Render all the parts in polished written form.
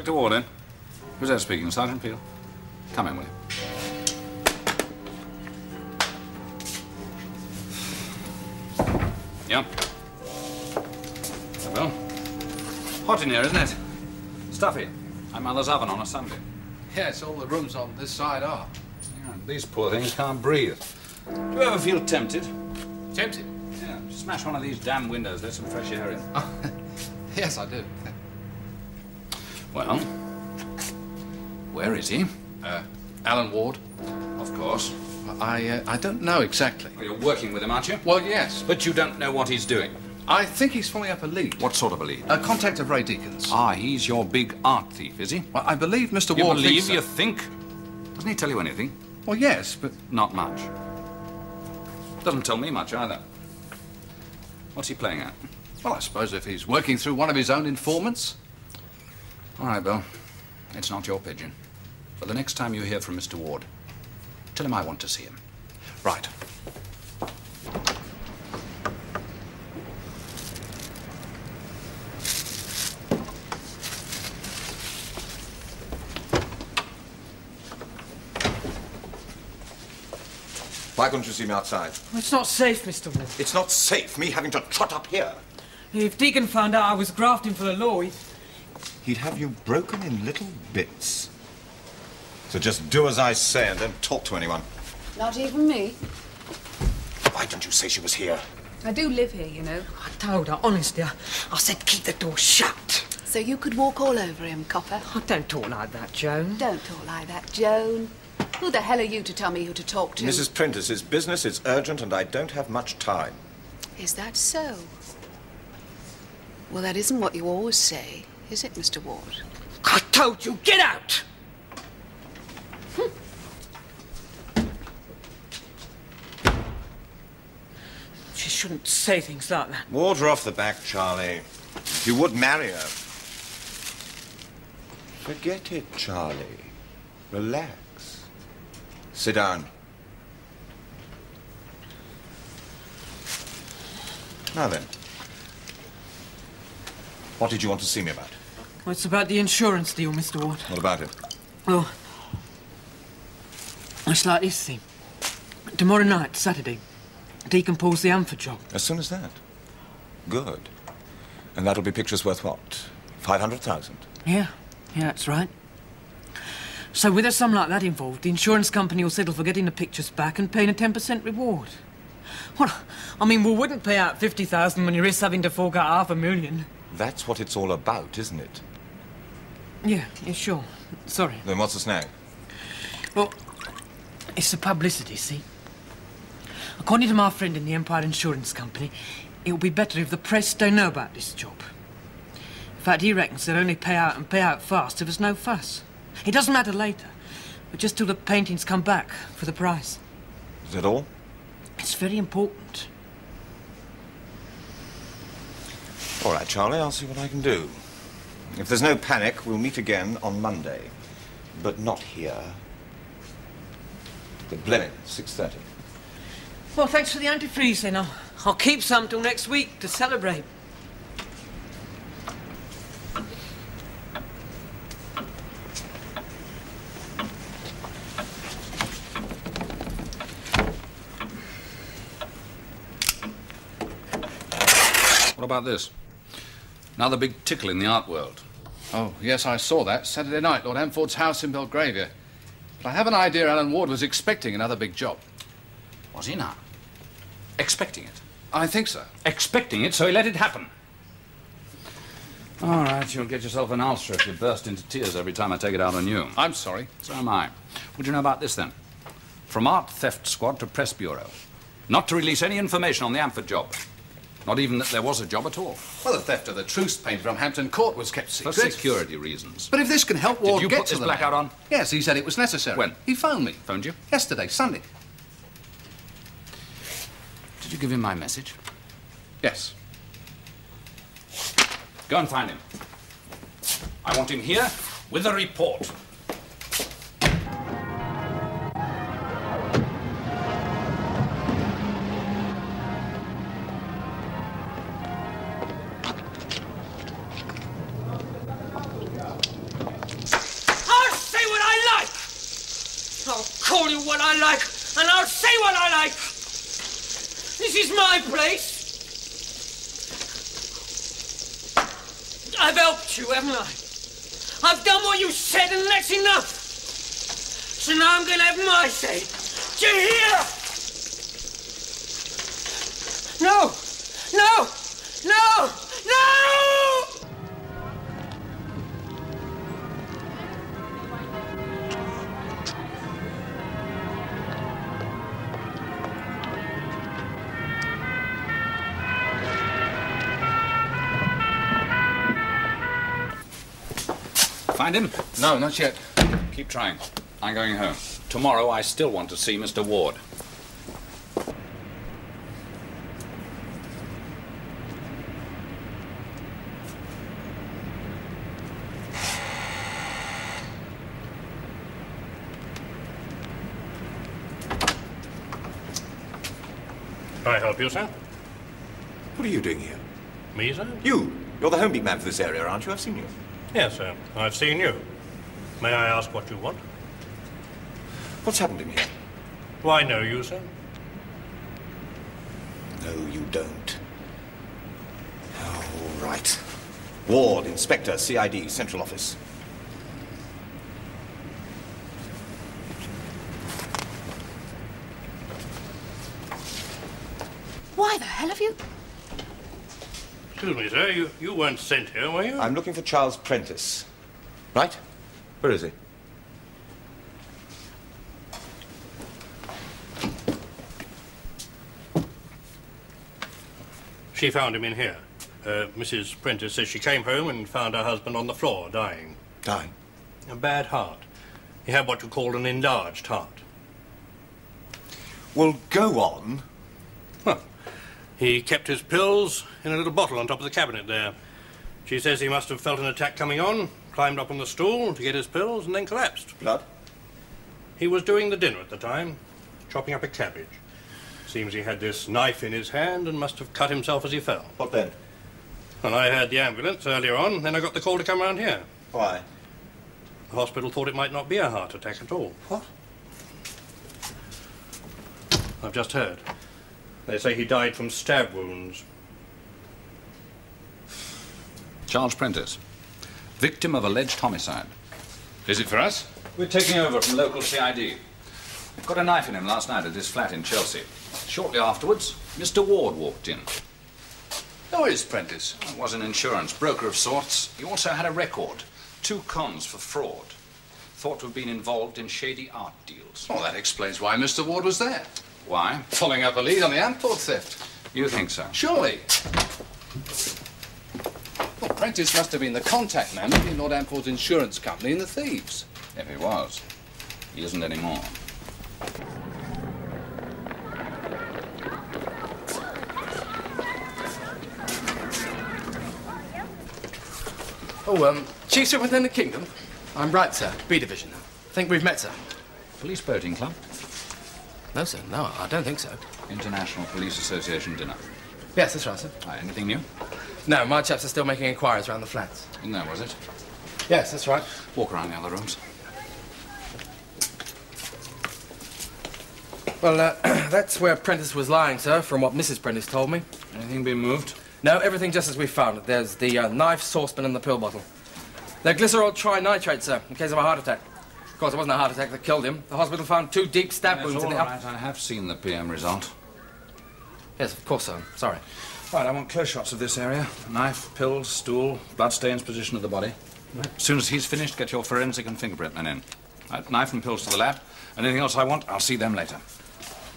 Inspector Ward in. Who's that speaking? Sergeant Peel? Come in, will you? Yeah. Well, hot in here, isn't it? Stuffy. Like mother's oven on a Sunday. Yes, all the rooms on this side are. Yeah, these poor things can't breathe. Do you ever feel tempted? Tempted? Yeah, smash one of these damn windows, let some fresh air in. Yes, I do. Well, where is he? Alan Ward? Of course. I don't know exactly. Well, you're working with him, aren't you? Well, yes. But you don't know what he's doing. I think he's following up a lead. What sort of a lead? A contact of Ray Deacon's. Ah, he's your big art thief, is he? Well, I believe Mr. You Ward believe, thinks so. you think? Doesn't he tell you anything? Well, yes, but... Not much. Doesn't tell me much, either. What's he playing at? Well, I suppose if he's working through one of his own informants. All right, Bill. It's not your pigeon. But the next time you hear from Mr. Ward, tell him I want to see him. Right. Why couldn't you see me outside? Well, it's not safe, Mr. Ward. It's not safe, me having to trot up here. If Deacon found out I was grafting for the law, He'd have you broken in little bits. So just do as I say and don't talk to anyone. Not even me. Why didn't you say she was here? I do live here, you know. I told her, honestly, I said keep the door shut. So you could walk all over him, copper. Oh, don't talk like that, Joan. Don't talk like that, Joan. Who the hell are you to tell me who to talk to? Mrs. Prentice's business is urgent and I don't have much time. Is that so? Well, that isn't what you always say, is it, Mr. Ward? I told you, get out! She shouldn't say things like that. Water off the back, Charlie. If you would marry her. Forget it, Charlie. Relax. Sit down. Now then. What did you want to see me about? Well, it's about the insurance deal, Mr. Ward. What about it? Well, it's like this thing. Tomorrow night, Saturday, Deacon pulls the Amford job. As soon as that? Good. And that'll be pictures worth what? 500,000? Yeah, that's right. So with a sum like that involved, the insurance company will settle for getting the pictures back and paying a 10% reward. Well, I mean, we wouldn't pay out 50,000 when you risk having to fork out $500,000. That's what it's all about, isn't it? Yeah, sure. Sorry. Then what's the snag? Well, it's the publicity, see? According to my friend in the Empire Insurance Company, it would be better if the press don't know about this job. In fact, he reckons they'll only pay out and pay out fast if there's no fuss. It doesn't matter later, but just till the paintings come back for the price. Is that all? It's very important. All right, Charlie, I'll see what I can do. If there's no panic, we'll meet again on Monday. But not here. The Blenheim, 6:30. Well, thanks for the antifreeze, then. I'll keep some till next week to celebrate. What about this? Another big tickle in the art world. Oh, yes, I saw that. Saturday night, Lord Amford's house in Belgravia. But I have an idea Alan Ward was expecting another big job. Was he now? Expecting it? I think so. Expecting it, so he let it happen. All right, you'll get yourself an ulcer if you burst into tears every time I take it out on you. I'm sorry. So am I. What do you know about this, then? From art theft squad to press bureau. Not to release any information on the Amford job. Not even that there was a job at all. Well, the theft of the truce paint from Hampton Court was kept For secret. security reasons. But if this can help Ward Did you get put to this the blackout man- on? Yes, he said it was necessary. When? He phoned me. Phoned you? Yesterday, Sunday. Did you give him my message? Yes. Go and find him. I want him here with a report. call you what I like, and I'll say what I like. This is my place. I've helped you, haven't I? I've done what you said, and that's enough. So now I'm going to have my say. Do you hear? No! No! No! No! Find him? No, not yet. Keep trying. I'm going home. Tomorrow I still want to see Mr. Ward. Can I help you, sir? What are you doing here? Me, sir? You! You're the home beat man for this area, aren't you? I've seen you. Yes, sir. I've seen you. May I ask what you want? What's happened in here? Do I know you, sir? No, you don't. Oh, all right. Ward, Inspector, CID, Central Office. Why the hell have you? Excuse me, sir. You weren't sent here, were you? I'm looking for Charles Prentice. Right? Where is he? She found him in here. Mrs. Prentice says she came home and found her husband on the floor, dying. Dying? A bad heart. He had what you call an enlarged heart. Well, go on. Huh. He kept his pills in a little bottle on top of the cabinet there. She says he must have felt an attack coming on, climbed up on the stool to get his pills, and then collapsed. Blood? He was doing the dinner at the time, chopping up a cabbage. Seems he had this knife in his hand and must have cut himself as he fell. What then? And I had the ambulance earlier on, then I got the call to come round here. Why? The hospital thought it might not be a heart attack at all. What? I've just heard. They say he died from stab wounds. Charles Prentice, victim of alleged homicide. Is it for us? We're taking over from local CID. Got a knife in him last night at his flat in Chelsea. Shortly afterwards, Mr. Ward walked in. Who is Prentice? Was an insurance broker of sorts. He also had a record. 2 cons for fraud. Thought to have been involved in shady art deals. Well, that explains why Mr. Ward was there. Why? Following up a lead on the Amport theft. You think so? Surely. Well, Prentice must have been the contact man between Lord Amport's insurance company and the thieves. If he was. He isn't anymore. Oh, Chief Superintendent Kingdom? I'm right, sir. B Division. Think we've met, sir. Police boating club? No, sir. No, I don't think so. International Police Association dinner. Yes, that's right, sir. Anything new? No, my chaps are still making inquiries around the flats. No, was it? Yes, that's right. Walk around the other rooms. Well, that's where Prentice was lying, sir, from what Mrs. Prentice told me. Anything been moved? No, everything just as we found it. There's the knife, saucepan, and the pill bottle. They're glycerol trinitrate, sir, in case of a heart attack. Of course, it wasn't a heart attack that killed him. The hospital found 2 deep stab wounds in the right. I have seen the PM result. Yes, of course, sir. Sorry. Right, I want close shots of this area. Knife, pills, stool, bloodstains, position of the body. As soon as he's finished, get your forensic and fingerprint men in. Right, knife and pills to the lab. Anything else I want, I'll see them later.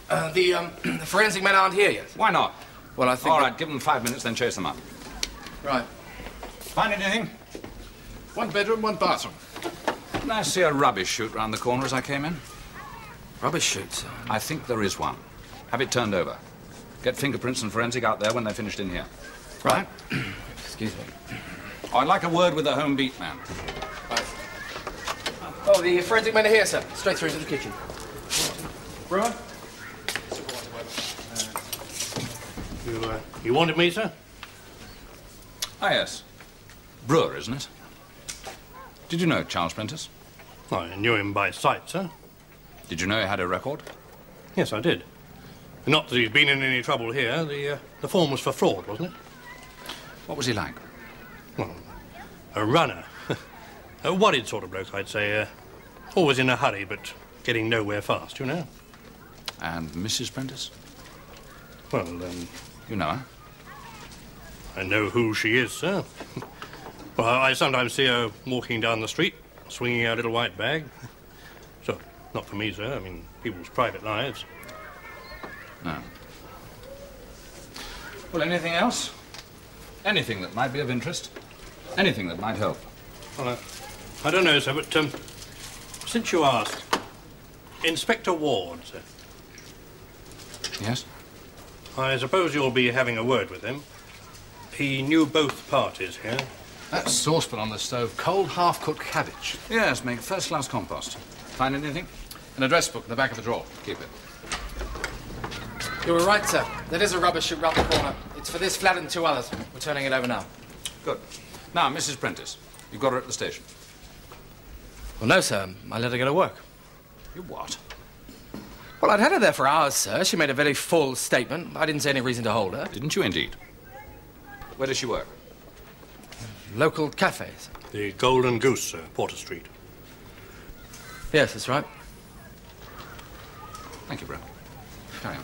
The forensic men aren't here yet. Why not? Well, I think... All right, give them 5 minutes, then chase them up. Right. Find anything? 1 bedroom, 1 bathroom. Didn't I see a rubbish chute round the corner as I came in? Rubbish chute, sir. I think there is one. Have it turned over. Get fingerprints and forensic out there when they're finished in here. Right. Excuse me. Oh, I'd like a word with the home beat man. Right. Oh, the forensic men are here, sir. Straight through to the kitchen. Brewer? You wanted me, sir? Ah, yes. Brewer, isn't it? Did you know Charles Prentice? I knew him by sight, sir. Did you know he had a record? Yes, I did. Not that he's been in any trouble here. The form was for fraud, wasn't it? What was he like? Well, a runner. A worried sort of bloke, I'd say. Always in a hurry, but getting nowhere fast, you know. And Mrs. Prentice? Well, You know her? I know who she is, sir. Well, I sometimes see her walking down the street, swinging her little white bag. So, not for me, sir. I mean, people's private lives. No. Well, anything else? Anything that might be of interest? Anything that might help? Well, I don't know, sir, but since you asked, Inspector Ward, sir. Yes? I suppose you'll be having a word with him. He knew both parties here. That saucepan on the stove, cold half-cooked cabbage. Yes, make first-class compost. Find anything? An address book in the back of the drawer. Keep it. You were right, sir. There is a rubbish chute round the corner. It's for this flat and 2 others. We're turning it over now. Good. Now, Mrs. Prentice, you've got her at the station. Well, no, sir. I let her go to work. You what? Well, I'd had her there for hours, sir. She made a very full statement. I didn't see any reason to hold her. Didn't you indeed? Where does she work? Local cafes. The Golden Goose, sir, Porter Street. Yes, that's right. Thank you, Brett. Carry on.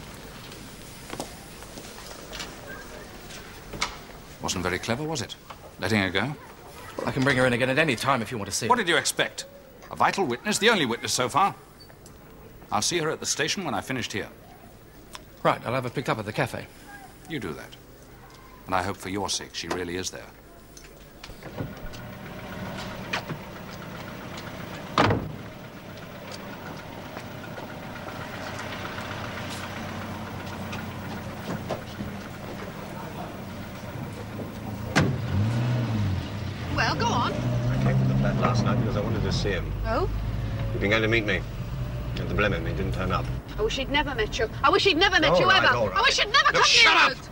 Wasn't very clever, was it? Letting her go? I can bring her in again at any time if you want to see her. What did you expect? A vital witness, the only witness so far. I'll see her at the station when I've finished here. Right, I'll have her picked up at the cafe. You do that. And I hope for your sake she really is there. Well, go on. I came to the flat last night because I wanted to see him. Oh? He'd been going to meet me. At the Blenheim, he didn't turn up. I wish he'd never met you. I wish he'd never met All you right, ever. all right. I wish he'd never come shut near up! us.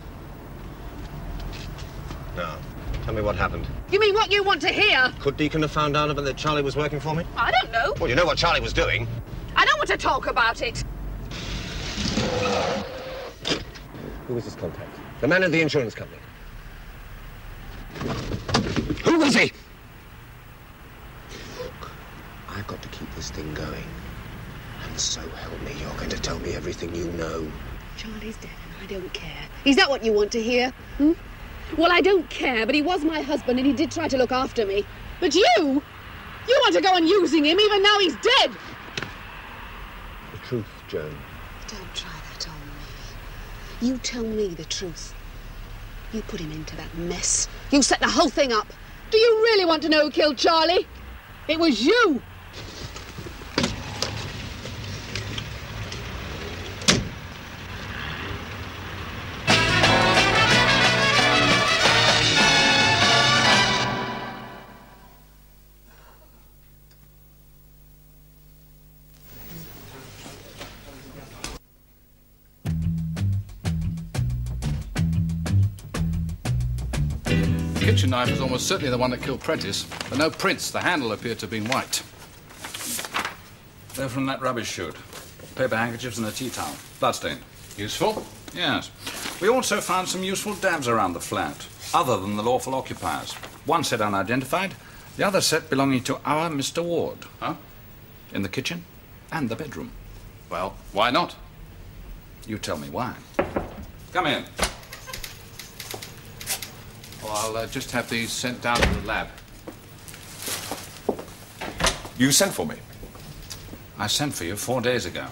Now, tell me what happened. You mean what you want to hear? Could Deacon have found out about that Charlie was working for me? I don't know. Well, you know what Charlie was doing. I don't want to talk about it. Who was his contact? The man at the insurance company. Who was he? Look, I've got to keep this thing going. And so help me, you're going to tell me everything you know. Charlie's dead and I don't care. Is that what you want to hear? Hmm? Well, I don't care, but he was my husband and he did try to look after me. But you want to go on using him even now he's dead. The truth, Joan. Don't try that on me. You tell me the truth. You put him into that mess. You set the whole thing up. Do you really want to know who killed Charlie? It was you. The kitchen knife was almost certainly the one that killed Prentice, but no prints. The handle appeared to have been white. They're from that rubbish chute. Paper handkerchiefs and a tea towel. Bloodstained. Useful? Yes. We also found some useful dabs around the flat, other than the lawful occupiers. One set unidentified, the other set belonging to our Mr. Ward. Huh? In the kitchen and the bedroom. Well, why not? You tell me why. Come in. Well, I'll just have these sent down to the lab. You sent for me? I sent for you 4 days ago.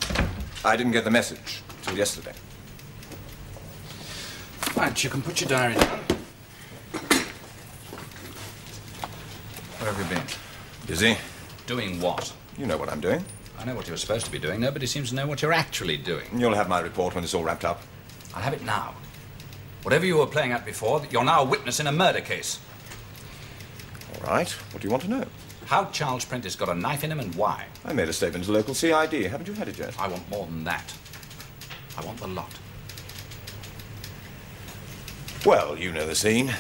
I didn't get the message till yesterday. Right, you can put your diary down. Where have you been? Busy? Doing what? You know what I'm doing. I know what you're supposed to be doing. Nobody seems to know what you're actually doing. You'll have my report when it's all wrapped up. I'll have it now. Whatever you were playing at before, you're now a witness in a murder case. All right. What do you want to know? How Charles Prentice got a knife in him and why. I made a statement to local CID. Haven't you had it yet? I want more than that. I want the lot. Well, you know the scene.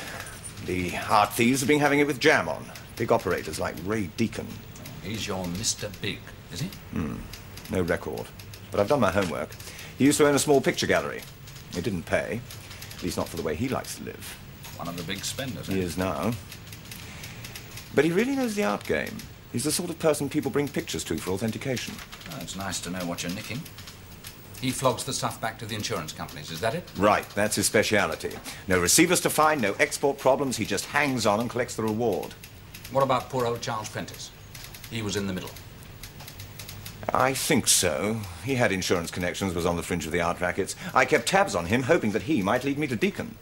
The art thieves have been having it with jam on. Big operators like Ray Deacon. He's your Mr. Big, is he? No record. But I've done my homework. He used to own a small picture gallery. It didn't pay. At least not for the way he likes to live. One of the big spenders, He is now. But he really knows the art game. He's the sort of person people bring pictures to for authentication. Oh, it's nice to know what you're nicking. He flogs the stuff back to the insurance companies, is that it? Right, that's his speciality. No receivers to find, no export problems. He just hangs on and collects the reward. What about poor old Charles Prentice? He was in the middle. I think so. He had insurance connections, was on the fringe of the art rackets. I kept tabs on him, hoping that he might lead me to Deacon.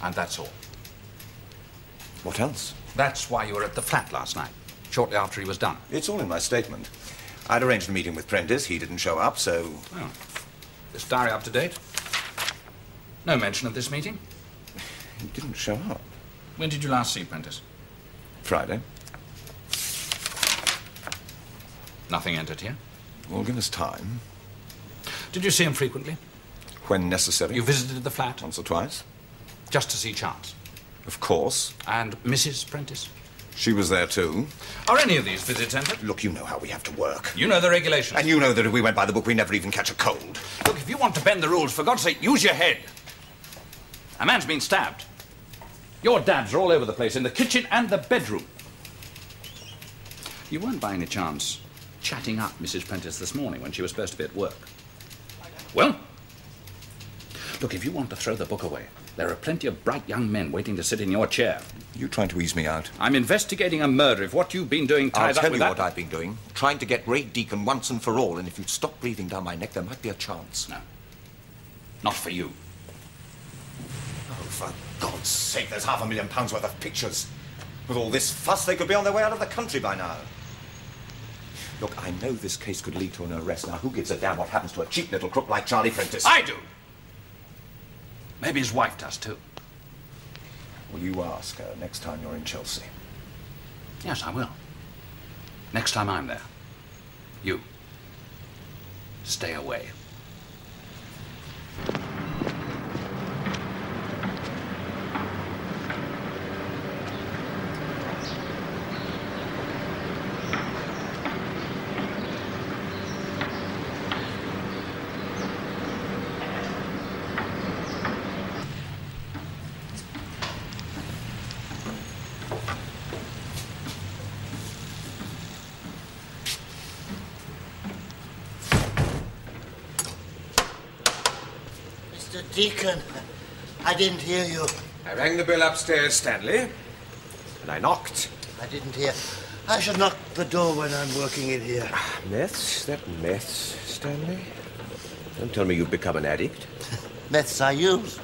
And that's all. What else? That's why you were at the flat last night, shortly after he was done. It's all in my statement. I'd arranged a meeting with Prentice. He didn't show up, so... Oh. This diary up to date? No mention of this meeting? He didn't show up. When did you last see Prentice? Friday. Nothing entered here? Well, give us time. Did you see him frequently? When necessary. You visited the flat? Once or twice. Just to see Charles? Of course. And Mrs. Prentice? She was there too. Are any of these visits entered? Look, you know how we have to work. You know the regulations. And you know that if we went by the book, we never even catch a cold. Look, if you want to bend the rules, for God's sake, use your head. A man's been stabbed. Your dabs are all over the place, in the kitchen and the bedroom. You weren't by any chance chatting up Mrs. Prentice this morning when she was supposed to be at work. Well, look, if you want to throw the book away, there are plenty of bright young men waiting to sit in your chair. You trying to ease me out? I'm investigating a murder. If what you've been doing ties I'll up tell with you that... what I've been doing. Trying to get Great Deacon once and for all, and if you'd stop breathing down my neck, there might be a chance. No. Not for you. Oh, for God's sake, there's £500,000 worth of pictures. With all this fuss, they could be on their way out of the country by now. Look, I know this case could lead to an arrest. Now, who gives a damn what happens to a cheap little crook like Charlie Prentice? I do. Maybe his wife does, too. Will you ask her next time you're in Chelsea? Yes, I will. Next time I'm there. You. Stay away. Mr. Deacon, I didn't hear you. I rang the bell upstairs, Stanley, and I knocked. I didn't hear. I should knock the door when I'm working in here. Meths? That meths, Stanley? Don't tell me you've become an addict. Meths I use,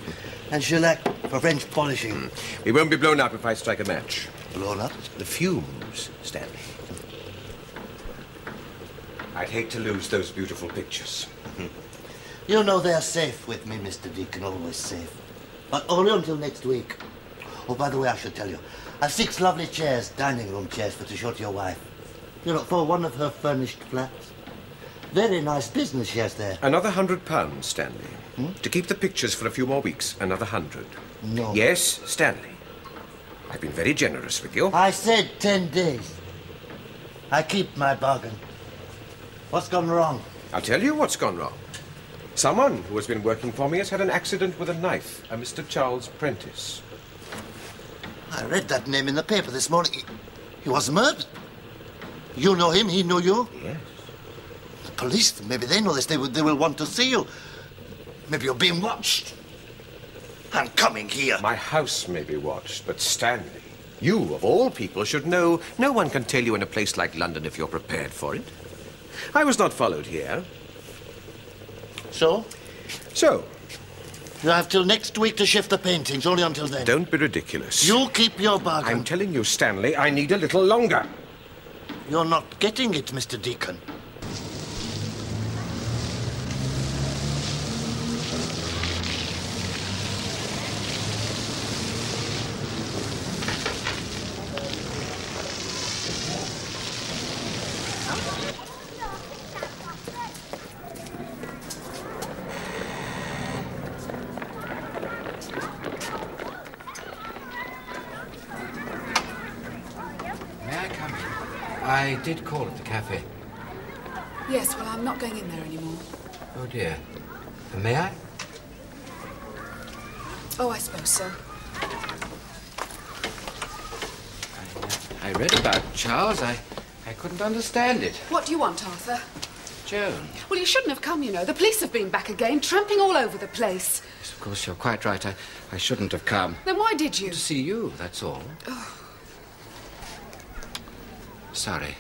and shellac for French polishing. We won't be blown up if I strike a match. Blown up? The fumes, Stanley. I'd hate to lose those beautiful pictures. You know they're safe with me, Mr. Deacon, always safe. But only until next week. Oh, by the way, I should tell you, I've 6 lovely chairs, dining room chairs, for to show to your wife. You know, for one of her furnished flats. Very nice business she has there. Another £100, Stanley. To keep the pictures for a few more weeks, another 100. No. Yes, Stanley. I've been very generous with you. I said 10 days. I keep my bargain. What's gone wrong? I'll tell you what's gone wrong. Someone who has been working for me has had an accident with a knife, a Mr. Charles Prentice. I read that name in the paper this morning. He was murdered. You know him, he knew you? Yes. The police, maybe they know this. They will want to see you. Maybe you're being watched. I'm coming here. My house may be watched, but Stanley, you, of all people, should know no one can tell you in a place like London if you're prepared for it. I was not followed here. So? So? You have till next week to shift the paintings, only until then. Don't be ridiculous. You keep your bargain. I'm telling you, Stanley, I need a little longer. You're not getting it, Mr. Deacon. I did call at the cafe. Yes, well, I'm not going in there anymore. Oh, dear. May I? Oh, I suppose so. I read about Charles. I couldn't understand it. What do you want, Arthur? Joan. Well, you shouldn't have come, you know. The police have been back again, tramping all over the place. Yes, of course, you're quite right. I shouldn't have come. Then why did you? To see you, that's all. Oh. Sorry.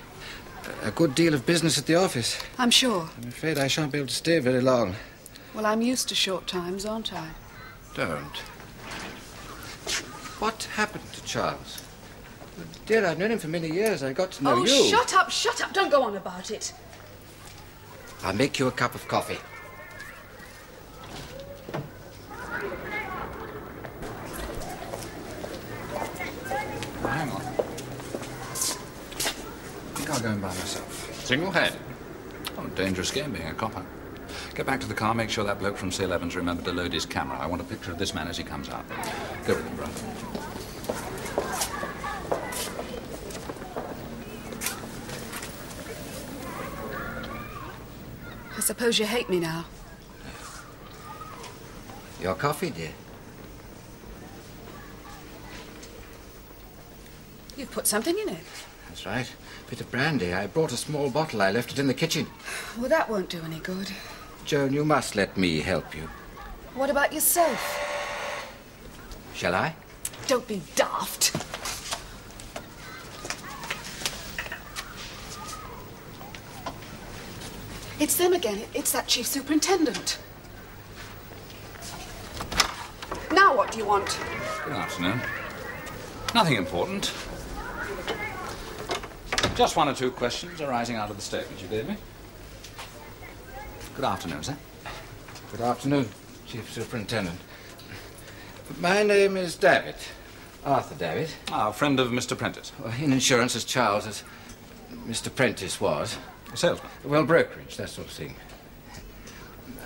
A good deal of business at the office. I'm sure. I'm afraid I shan't be able to stay very long. Well, I'm used to short times, aren't I? Don't. What happened to Charles? Dear, I've known him for many years. I got to know you. Oh, shut up, shut up. Don't go on about it. I'll make you a cup of coffee. Oh, hang on. I think I'll go in by myself. Single head. Oh, dangerous game being a copper. Get back to the car, make sure that bloke from C11's remembered to load his camera. I want a picture of this man as he comes out. Go with him, brother. I suppose you hate me now. Your coffee, dear. You've put something in it. That's right. A bit of brandy. I brought a small bottle. I left it in the kitchen. Well, that won't do any good. Joan, you must let me help you. What about yourself? Shall I? Don't be daft. It's them again. It's that chief superintendent. Now what do you want? Good afternoon. Nothing important. Just one or two questions arising out of the statement you gave me. Good afternoon, sir. Good afternoon, Chief Superintendent. My name is David. Arthur David. Ah, a friend of Mr. Prentice. Well, in insurance as Charles, as Mr. Prentice was. A salesman. Well, brokerage, that sort of thing.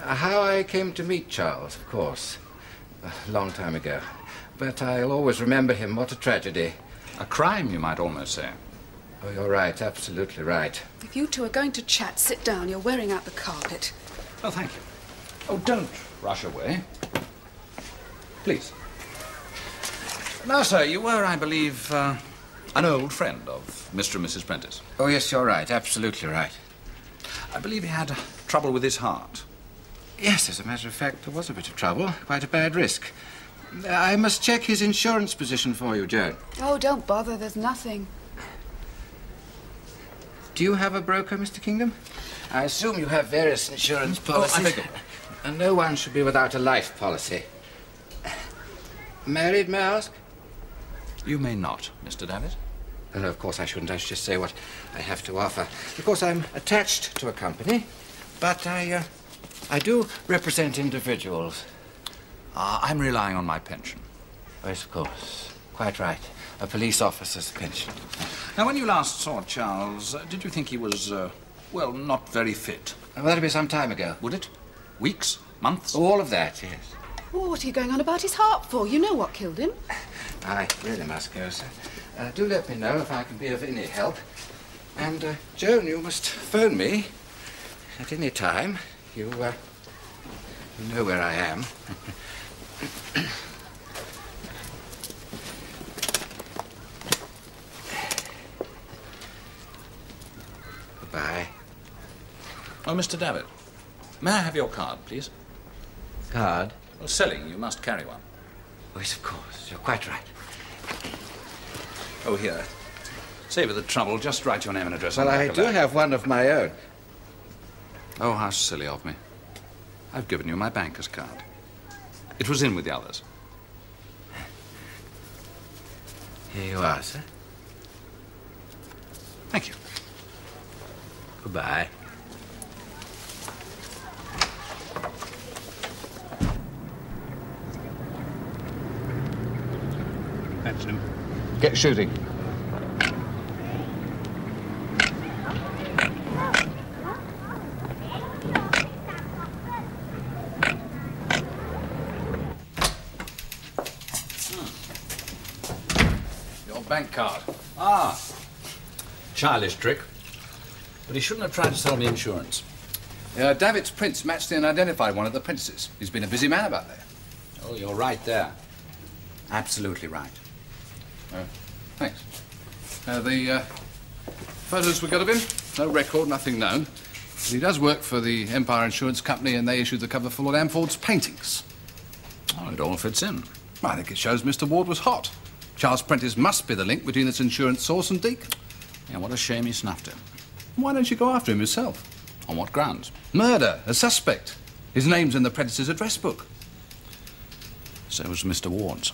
How I came to meet Charles, of course, a long time ago. But I'll always remember him. What a tragedy. A crime, you might almost say. Oh, you're right, absolutely right. If you two are going to chat, sit down. You're wearing out the carpet. Oh, thank you. Oh, don't rush away. Please. Now, sir, you were, I believe, an old friend of Mr. and Mrs. Prentice. Oh, yes, you're right, absolutely right. I believe he had trouble with his heart. Yes, as a matter of fact, there was a bit of trouble, quite a bad risk. I must check his insurance position for you, Joan. Oh, don't bother. There's nothing. Do you have a broker, Mr. Kingdom? I assume you have various insurance policies. I beg your pardon. And no one should be without a life policy. Married, may I ask? You may not, Mr. David. Oh, no, of course I shouldn't. I should just say what I have to offer. Of course, I'm attached to a company, but I do represent individuals. I'm relying on my pension. Yes, of course. Quite right. A police officer's pension. Now, when you last saw Charles, did you think he was, well, not very fit? Well, that'll be some time ago. Would it? Weeks? Months? All of that, yes. Oh, what are you going on about his heart for? You know what killed him. I really must go, sir. Do let me know if I can be of any help. And, Joan, you must phone me at any time. You know where I am. Goodbye. Oh, Mr. David, may I have your card, please? Card? Well, selling, you must carry one. Oh, yes, of course. You're quite right. Oh, here. Save you the trouble. Just write your name and address on Well, the back I of do that. have one of my own. Oh, how silly of me. I've given you my banker's card. It was in with the others. Here you are, sir. Thank you. Goodbye. That's him. Get shooting. Your bank card. Ah. Childish trick. But he shouldn't have tried to sell me insurance. David's prints matched the unidentified one of the apprentices. He's been a busy man about there. Oh, you're right there. Absolutely right. Thanks. The photos we got of him, no record, nothing known. But he does work for the Empire Insurance Company, and they issued the cover for Lord Amford's paintings. Oh, it all fits in. I think it shows Mr. Ward was hot. Charles Prentice must be the link between this insurance source and Deacon. Yeah, what a shame he snuffed him. Why don't you go after him yourself? On what grounds? Murder, a suspect. His name's in the Prentice's address book. So was Mr. Ward's.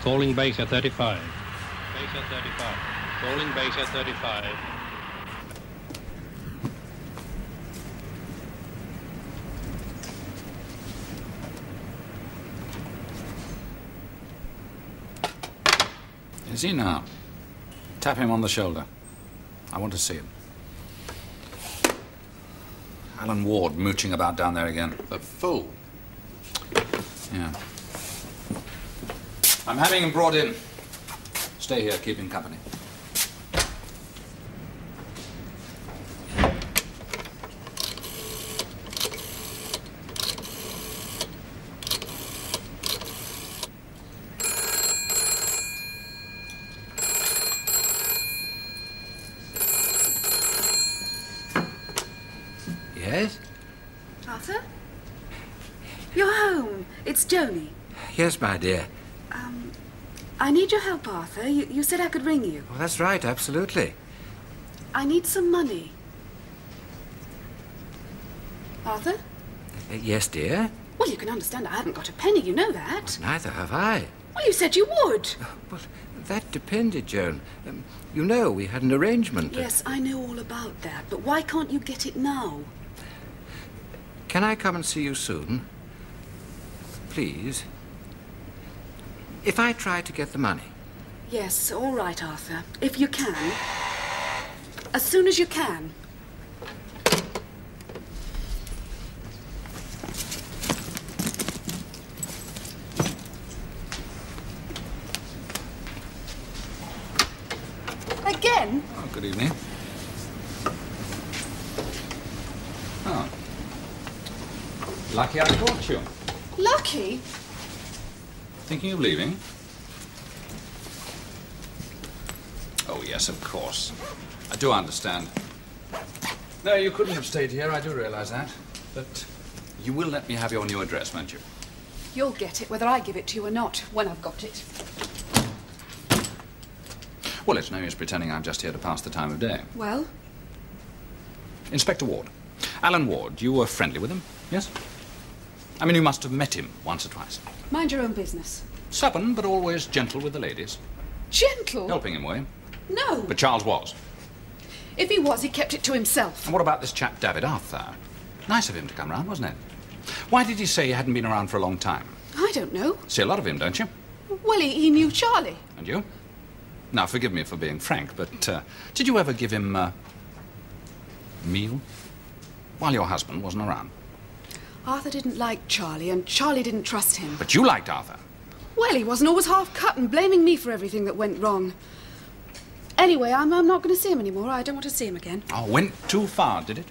Calling Baker 35. Baker 35. Calling Baker 35. Is he now? Tap him on the shoulder. I want to see him. Alan Ward mooching about down there again. The fool. Yeah. I'm having him brought in. Stay here, keep him company. Yes? Arthur? You're home. It's Joni. Yes, my dear. I need your help, Arthur. You said I could ring you. Well, that's right, absolutely. I need some money. Arthur? Yes, dear? Well, you can understand I haven't got a penny, you know that. Neither have I. Well, you said you would. Well, that depended, Joan. You know, we had an arrangement. Yes, I know all about that, but why can't you get it now? Can I come and see you soon? Please? If I try to get the money. Yes, all right, Arthur. If you can. As soon as you can. Again? Oh, good evening. Oh. Lucky I caught you. Lucky? Thinking of leaving? Oh, yes, of course. I do understand. No, you couldn't have stayed here, I do realize that. But you will let me have your new address, won't you? You'll get it, whether I give it to you or not, when I've got it. Well, it's no use pretending I'm just here to pass the time of day. Well? Inspector Ward. Alan Ward, you were friendly with him, yes? I mean, you must have met him once or twice. Mind your own business. Stubborn, but always gentle with the ladies. Gentle? Helping him, were you? No. But Charles was. If he was, he kept it to himself. And what about this chap, David Arthur? Nice of him to come round, wasn't it? Why did he say he hadn't been around for a long time? I don't know. See a lot of him, don't you? Well, he knew Charlie. And you? Now, forgive me for being frank, but did you ever give him a meal while your husband wasn't around? Arthur didn't like Charlie, and Charlie didn't trust him. But you liked Arthur. Well, he wasn't always half-cut and blaming me for everything that went wrong. Anyway, I'm not going to see him anymore. I don't want to see him again. Oh, went too far, did it?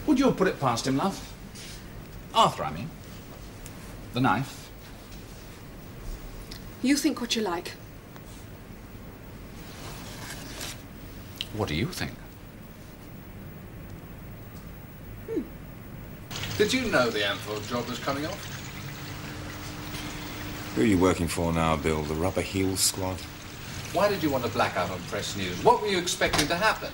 Would you have put it past him, love? Arthur, I mean. The knife. You think what you like. What do you think? Did you know the Amford job was coming off? Who are you working for now, Bill? The Rubber Heel Squad? Why did you want a blackout on press news? What were you expecting to happen?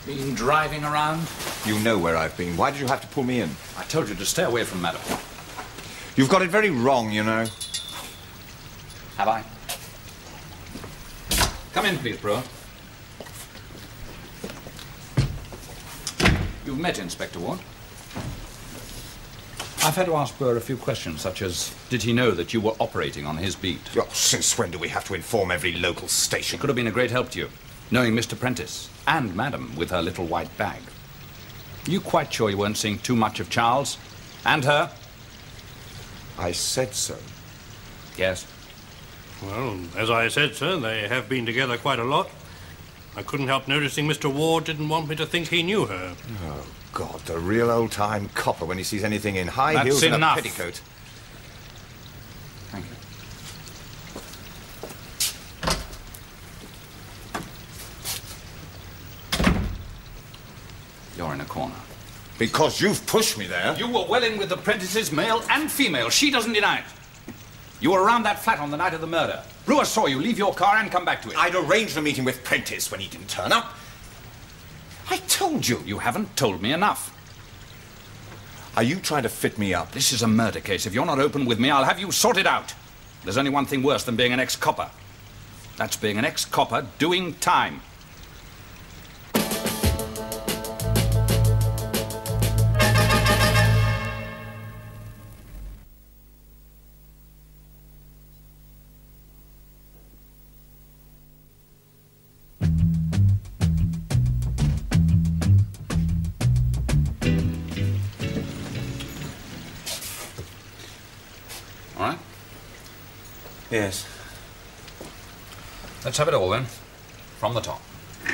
Been driving around? You know where I've been. Why did you have to pull me in? I told you to stay away from Madam. You've got it very wrong, you know. Have I? Come in, please, Brewer. You've met Inspector Ward. I've had to ask Brewer a few questions, such as, did he know that you were operating on his beat? Oh, since when do we have to inform every local station? It could have been a great help to you, knowing Mr. Prentice and Madam with her little white bag. Are you quite sure you weren't seeing too much of Charles and her? I said so. Yes. Well, as I said, sir, they have been together quite a lot. I couldn't help noticing Mr. Ward didn't want me to think he knew her. Oh, God, the real old-time copper when he sees anything in high That's heels and enough. a petticoat. Thank you. You're in a corner. Because you've pushed me there. You were well in with the Prentices, male and female. She doesn't deny it. You were around that flat on the night of the murder. Brewer saw you leave your car and come back to it. I'd arranged a meeting with Prentice when he didn't turn up. I told you. You haven't told me enough. Are you trying to fit me up? This is a murder case. If you're not open with me, I'll have you sorted out. There's only one thing worse than being an ex-copper. That's being an ex-copper doing time. All right? Yes. Let's have it all, then. From the top. Do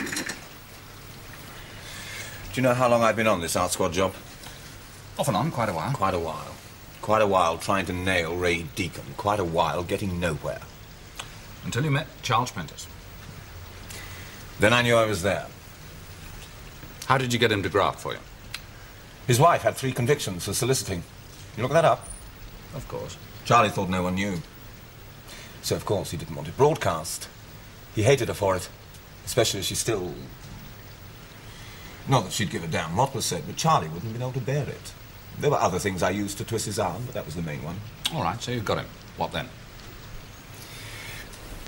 you know how long I've been on this art squad job? Off and on, quite a while. Quite a while. Quite a while trying to nail Ray Deacon. Quite a while getting nowhere. Until you met Charles Prentice. Then I knew I was there. How did you get him to graft for you? His wife had 3 convictions for soliciting. You look that up? Of course. Charlie thought no one knew. So, of course, he didn't want it broadcast. He hated her for it. Especially as she still... Not that she'd give a damn what was said, but Charlie wouldn't have been able to bear it. There were other things I used to twist his arm, but that was the main one. All right, so you've got him. What then?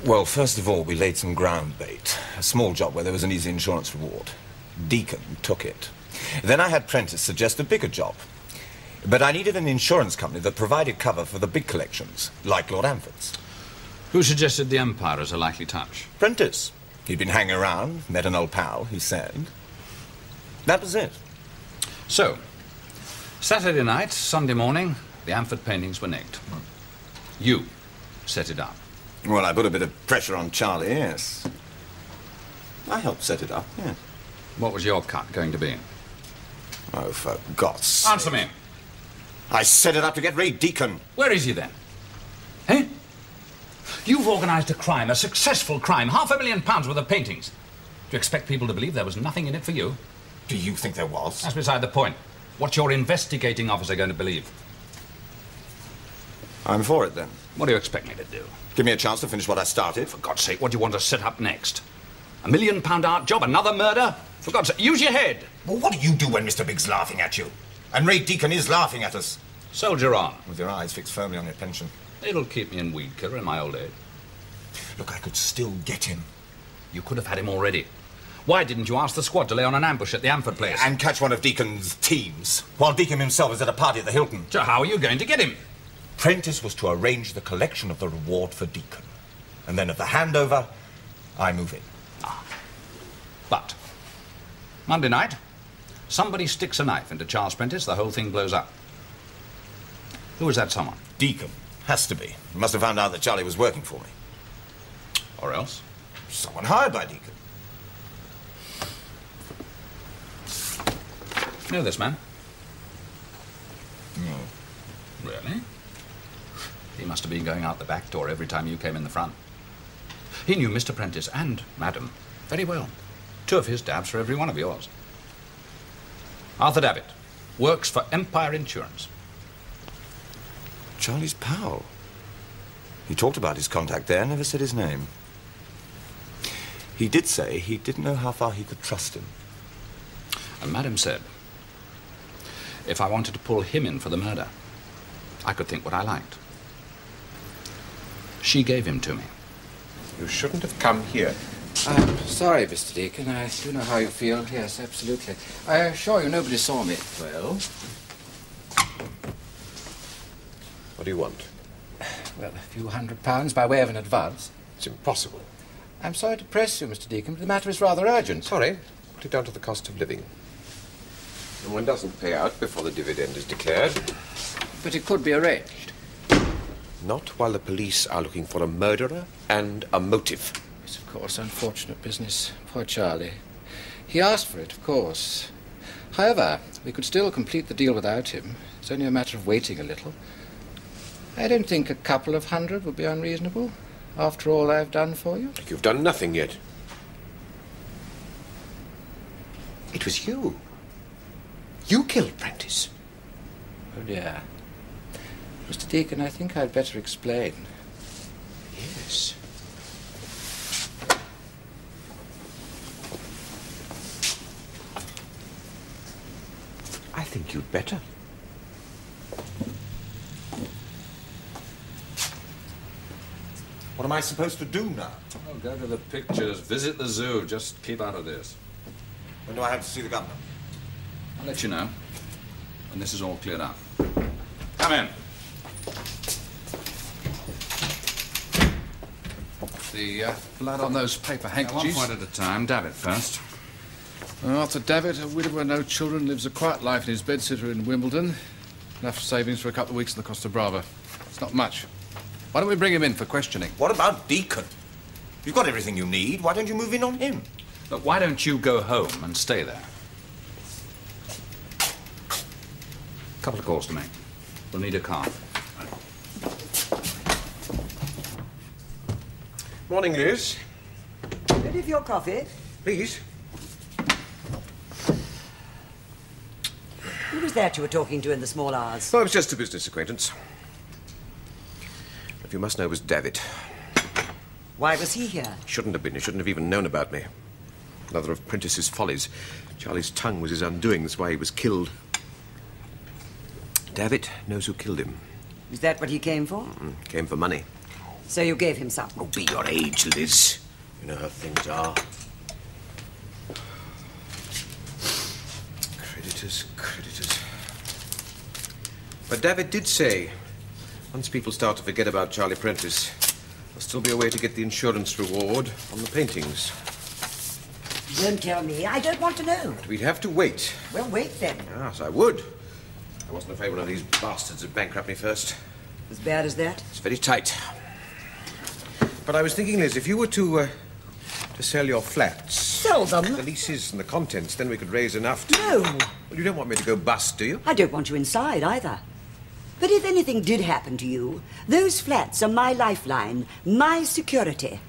Well, first of all, we laid some ground bait. A small job where there was an easy insurance reward. Deacon took it. Then I had Prentice suggest a bigger job. But I needed an insurance company that provided cover for the big collections, like Lord Amford's. Who suggested the Empire as a likely touch? Prentice. He'd been hanging around, met an old pal, he said. That was it. So, Saturday night, Sunday morning, the Amford paintings were nicked. You set it up. Well, I put a bit of pressure on Charlie, yes. I helped set it up, yes. What was your cut going to be? Oh, for God's sake. Answer me. I set it up to get Ray Deacon. Where is he then? Eh? You've organised a crime, a successful crime, £500,000 worth of paintings. Do you expect people to believe there was nothing in it for you? Do you think there was? That's beside the point. What's your investigating officer going to believe? I'm for it, then. What do you expect me to do? Give me a chance to finish what I started. For God's sake, what do you want to set up next? £1 million art job? Another murder? For God's sake, use your head. Well, what do you do when Mr. Big's laughing at you? And Ray Deacon is laughing at us. Soldier on. With your eyes fixed firmly on your pension. It'll keep me in weed killer in my old age. Look, I could still get him. You could have had him already. Why didn't you ask the squad to lay on an ambush at the Amford place? And catch one of Deacon's teams, while Deacon himself is at a party at the Hilton. So how are you going to get him? Prentice was to arrange the collection of the reward for Deacon. And then at the handover, I move in. But Monday night, somebody sticks a knife into Charles Prentice, the whole thing blows up. Who is that someone? Deacon. Has to be. He must have found out that Charlie was working for me. Or else? Someone hired by Deacon. Know this man? No. Really? He must have been going out the back door every time you came in the front. He knew Mr. Prentice and Madam very well. 2 of his dabs for every one of yours. Arthur Davitt works for Empire Insurance. Charlie's pal. He talked about his contact there, never said his name. He did say he didn't know how far he could trust him. And Madam said, if I wanted to pull him in for the murder, I could think what I liked. She gave him to me. You shouldn't have come here. I'm sorry, Mr. Deacon. I do know how you feel. Yes, absolutely. I assure you nobody saw me. Well? What do you want? Well, a few £100 by way of an advance. It's impossible. I'm sorry to press you, Mr. Deacon, but the matter is rather urgent. Sorry. Put it down to the cost of living. And one doesn't pay out before the dividend is declared. But it could be arranged. Not while the police are looking for a murderer and a motive. It's, of course, unfortunate business. Poor Charlie. He asked for it, of course. However, we could still complete the deal without him. It's only a matter of waiting a little. I don't think a couple of hundred would be unreasonable, after all I've done for you. You've done nothing yet. It was you. You killed Prentice. Oh, dear. Mr. Deacon, I think I'd better explain. Yes. I think you'd better. What am I supposed to do now? Oh, go to the pictures, visit the zoo, just keep out of this. When do I have to see the governor? I'll let you know when this is all cleared up. Come in. The blood on those paper handkerchiefs. One point at a time. David first. Arthur Davitt, a widower, no children, lives a quiet life in his bedsitter in Wimbledon. Enough savings for a couple of weeks in the Costa Brava. It's not much. Why don't we bring him in for questioning? What about Deacon? You've got everything you need. Why don't you move in on him? But why don't you go home and stay there? A couple of calls to make. We'll need a car. Morning, Liz. Ready for your coffee? Please. Who was that you were talking to in the small hours? Oh, it was just a business acquaintance. If you must know, it was Davitt. Why was he here? He shouldn't have been. He shouldn't have even known about me. Another of Prentice's follies. Charlie's tongue was his undoing. That's why he was killed. Davitt knows who killed him. Is that what he came for? Came for money. So you gave him some? Oh, be your age, Liz. You know how things are. Creditors, creditors. But Davitt did say, once people start to forget about Charlie Prentice, there'll still be a way to get the insurance reward on the paintings. Don't tell me. I don't want to know. But we'd have to wait. Well, wait then. Yes, I would. I wasn't afraid one of these bastards would bankrupt me first. As bad as that? It's very tight. But I was thinking, Liz, if you were to sell your flats... Sell them? The leases and the contents, then we could raise enough to... No. Well, you don't want me to go bust, do you? I don't want you inside either. But if anything did happen to you, those flats are my lifeline, my security.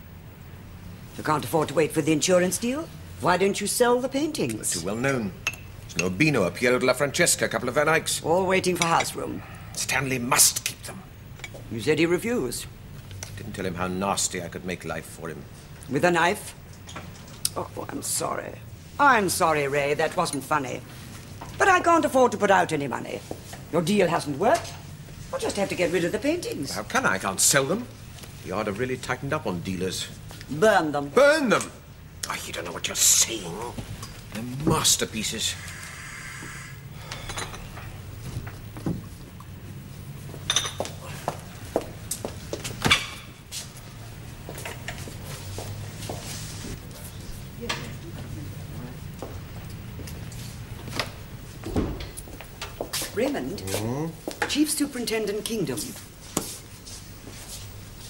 You can't afford to wait for the insurance deal? Why don't you sell the paintings? They're too well known. There's no Bino, a Piero della Francesca, a couple of Van Eycks. All waiting for house room. Stanley must keep them. You said he refused. Didn't tell him how nasty I could make life for him. With a knife? Oh, I'm sorry. I'm sorry, Ray. That wasn't funny. But I can't afford to put out any money. Your deal hasn't worked. I'll just have to get rid of the paintings. How can I? I can't sell them. The yard have really tightened up on dealers. Burn them. Burn them? Oh, you don't know what you're saying. They're masterpieces. Raymond, Chief Superintendent Kingdom.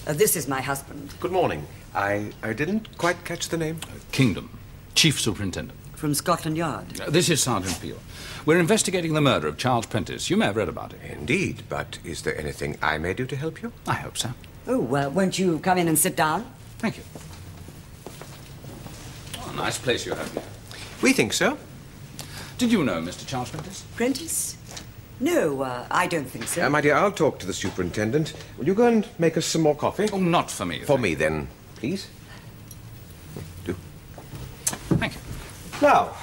This is my husband. Good morning. I didn't quite catch the name. Kingdom. Chief Superintendent. From Scotland Yard. This is Sergeant Peel. We're investigating the murder of Charles Prentice. You may have read about it. Indeed, but is there anything I may do to help you? I hope so. Oh, won't you come in and sit down? Thank you. Oh, nice place you have here. We think so. Did you know Mr. Charles Prentice? Prentice? No, I don't think so. My dear, I'll talk to the superintendent. Will you go and make us some more coffee? Oh, not for me. For me, then, please. Do. Thank you. Now,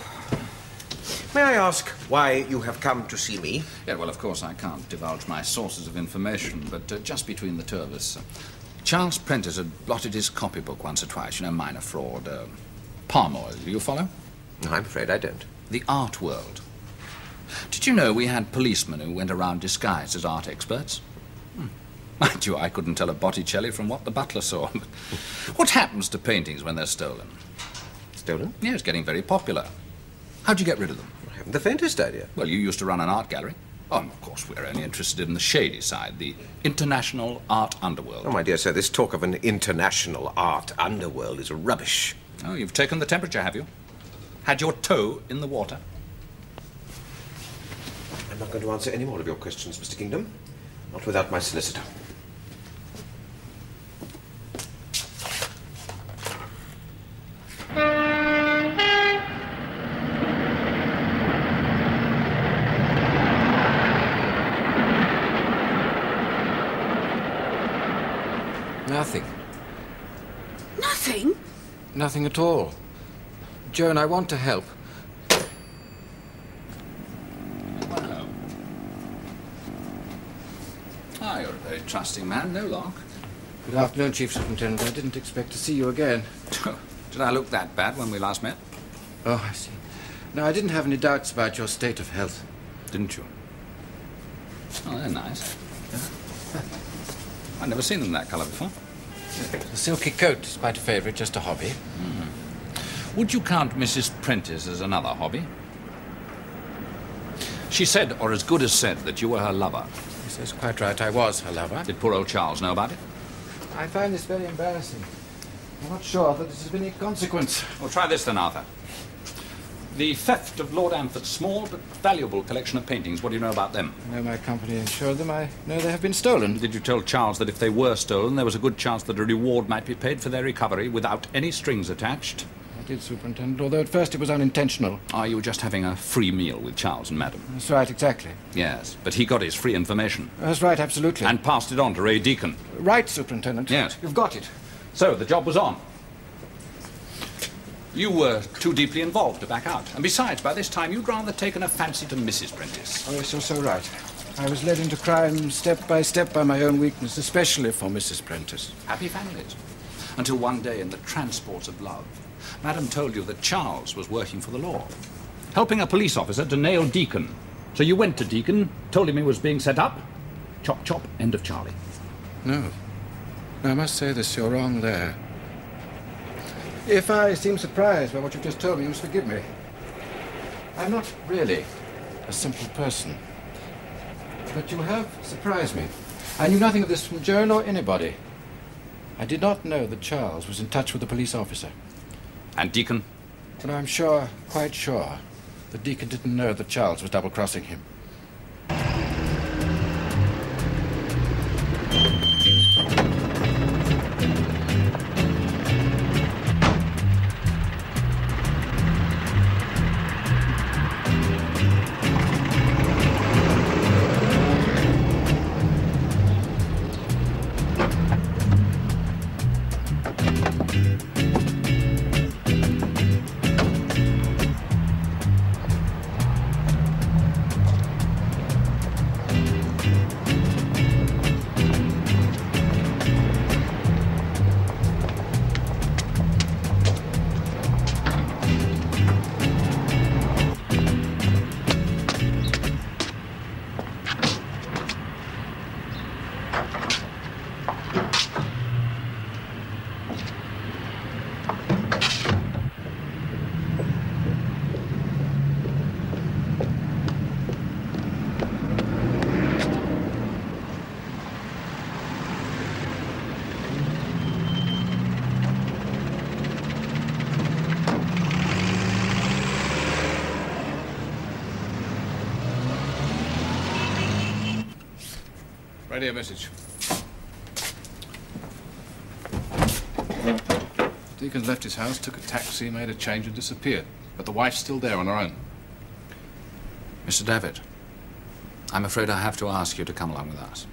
May I ask why you have come to see me? Yeah, well, of course, I can't divulge my sources of information, but just between the two of us, Charles Prentice had blotted his copybook once or twice, you know, minor fraud. Palm oil, do you follow? I'm afraid I don't. The art world. Did you know we had policemen who went around disguised as art experts? Mind you, I couldn't tell a Botticelli from what the butler saw. What happens to paintings when they're stolen? Stolen? Yeah, it's getting very popular. How'd you get rid of them? I haven't the faintest idea. Well, you used to run an art gallery. Oh, and of course, we're only interested in the shady side, the international art underworld. Oh, my dear sir, this talk of an international art underworld is rubbish. Oh, you've taken the temperature, have you? Had your toe in the water? I'm not going to answer any more of your questions, Mr. Kingdom. Not without my solicitor. Nothing. Nothing? Nothing at all. Joan, I want to help. Wow. Ah, you're a very trusting man, no lock. Good afternoon, Chief Superintendent. I didn't expect to see you again. Did I look that bad when we last met? Oh, I see. No, I didn't have any doubts about your state of health. Didn't you? Oh, they're nice. I've never seen them that colour before. The silky coat is quite a favourite, just a hobby. Would you count Mrs. Prentice as another hobby? She said, or as good as said, that you were her lover. Yes, that's quite right. I was her lover. Did poor old Charles know about it? I find this very embarrassing. I'm not sure that this has been any consequence. Well, try this then, Arthur. The theft of Lord Amford's small but valuable collection of paintings. What do you know about them? I know my company insured them. I know they have been stolen. Did you tell Charles that if they were stolen, there was a good chance that a reward might be paid for their recovery without any strings attached? I did, Superintendent, although at first it was unintentional. Are you just having a free meal with Charles and Madam? That's right, exactly. Yes, but he got his free information. That's right, absolutely. And passed it on to Ray Deacon. Right, Superintendent. Yes. You've got it. So, the job was on. You were too deeply involved to back out. And besides, by this time, you'd rather taken a fancy to Mrs. Prentice. Oh, yes, you're so right. I was led into crime step by my own weakness, especially for Mrs. Prentice. Happy families. Until one day, in the transports of love, Madam told you that Charles was working for the law, helping a police officer to nail Deacon. So you went to Deacon, told him he was being set up. Chop, chop, end of Charlie. No. I must say this, you're wrong there. If I seem surprised by what you've just told me, you must forgive me. I'm not really a simple person. But you have surprised me. I knew nothing of this from Joan or anybody. I did not know that Charles was in touch with the police officer. And Deacon? Well, I'm sure, quite sure, that Deacon didn't know that Charles was double-crossing him. Radio message. Deacon's left his house, took a taxi, made a change and disappeared. But the wife's still there on her own. Mr. David, I'm afraid I have to ask you to come along with us.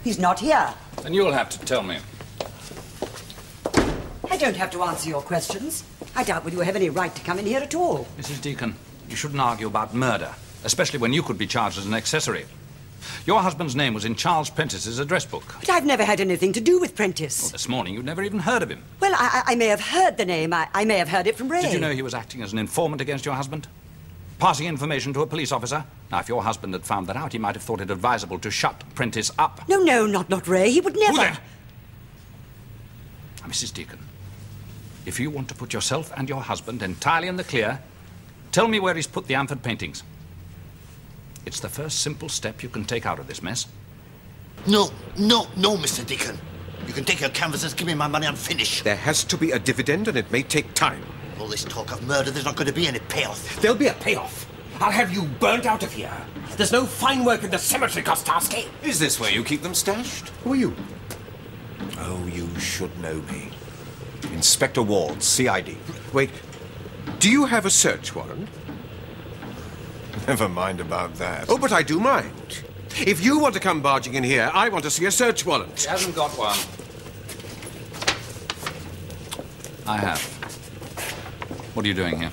He's not here. Then you'll have to tell me. I don't have to answer your questions. I doubt whether you have any right to come in here at all. Mrs. Deacon, you shouldn't argue about murder, especially when you could be charged as an accessory. Your husband's name was in Charles Prentice's address book. But I've never had anything to do with Prentice. Well, this morning you'd never even heard of him. Well, I may have heard the name. I may have heard it from Ray. Did you know he was acting as an informant against your husband? Passing information to a police officer? Now, if your husband had found that out, he might have thought it advisable to shut Prentice up. No, not Ray. He would never. Who then? Now, Mrs. Deacon, if you want to put yourself and your husband entirely in the clear, tell me where he's put the Amford paintings. It's the first simple step you can take out of this mess. No, Mr. Deacon. You can take your canvases, give me my money, and finish. There has to be a dividend, and it may take time. All this talk of murder, there's not going to be any payoff. There'll be a payoff. I'll have you burnt out of here. There's no fine work in the cemetery, Kostarsky. Is this where you keep them stashed? Who are you? Oh, you should know me. Inspector Ward, CID. Wait, do you have a search warrant? Never mind about that. Oh, but I do mind. If you want to come barging in here, I want to see a search warrant. He hasn't got one. I have. What are you doing here?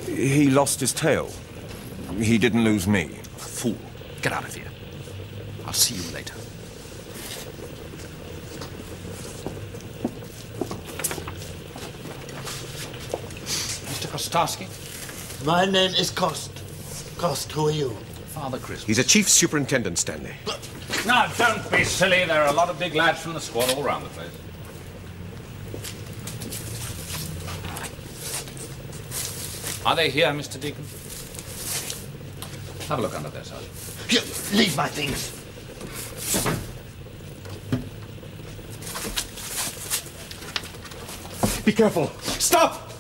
He lost his tail. He didn't lose me. Fool. Get out of here. I'll see you later. Mr. Kostarsky? My name is Cost. Cost, who are you? Father Christmas. He's a chief superintendent, Stanley. Now, don't be silly. There are a lot of big lads from the squad all around the place. Are they here, Mr. Deacon? Have a look under there, Sergeant. Here, leave my things. Be careful. Stop!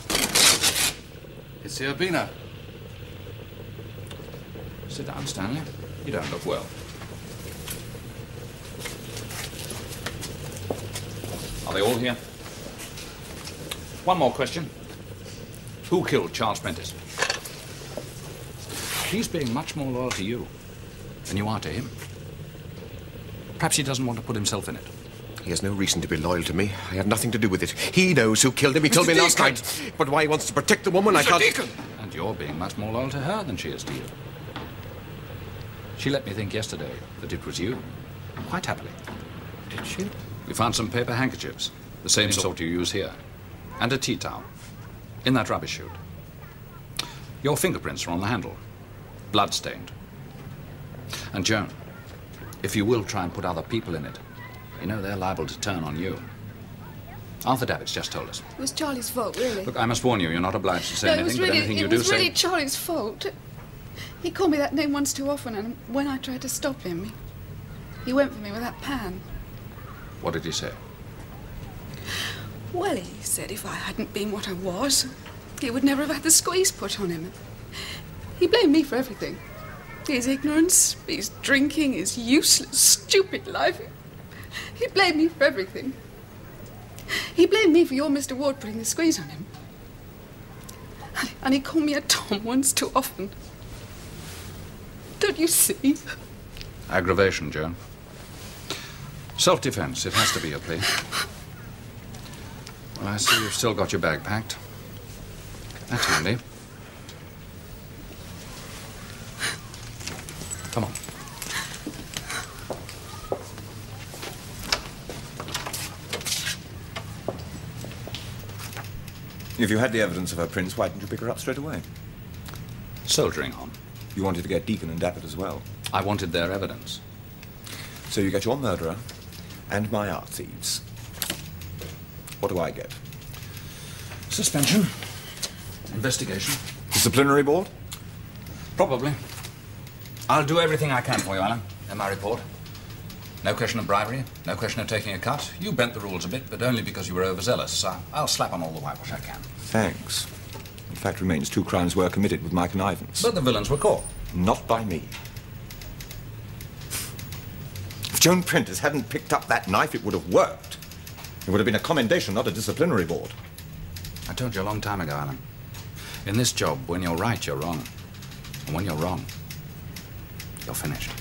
It's the Urbino. Sit down, Stanley. You don't look well. Are they all here? One more question. Who killed Charles Prentice? He's being much more loyal to you than you are to him. Perhaps he doesn't want to put himself in it. He has no reason to be loyal to me. I had nothing to do with it. He knows who killed him. He told me last night. But why he wants to protect the woman, I can't... Deacon! And you're being much more loyal to her than she is to you. She let me think yesterday that it was you. Quite happily. Did she? We found some paper handkerchiefs, the same sort you use here, and a tea towel, in that rubbish chute. Your fingerprints are on the handle, blood-stained. And Joan, if you will try and put other people in it, you know they're liable to turn on you. Arthur Davitt's just told us. It was Charlie's fault, really. Look, I must warn you, you're not obliged to say anything, but anything you do say... It was really Charlie's fault. He called me that name once too often, and when I tried to stop him, he went for me with that pan. What did he say? Well, he said if I hadn't been what I was, he would never have had the squeeze put on him. He blamed me for everything. His ignorance, his drinking, his useless, stupid life. He blamed me for everything. He blamed me for your Mr. Ward putting the squeeze on him. And he called me a Tom once too often. Don't you see? Aggravation, Joan. Self-defense, it has to be a plea. Well, I see you've still got your bag packed. That's handy. Come on. If you had the evidence of her prints, why didn't you pick her up straight away? Soldiering on. You wanted to get Deacon and Davitt as well. I wanted their evidence. So you get your murderer and my art thieves. What do I get? Suspension. Investigation. Disciplinary board? Probably. I'll do everything I can for you, Alan, in my report. No question of bribery, no question of taking a cut. You bent the rules a bit, but only because you were overzealous. I'll slap on all the whitewash I can. Thanks. The fact remains 2 crimes were committed with my connivance. But the villains were caught. Not by me. If Joan Prentice hadn't picked up that knife, it would have worked. It would have been a commendation, not a disciplinary board. I told you a long time ago, Alan. In this job, when you're right, you're wrong. And when you're wrong, you're finished.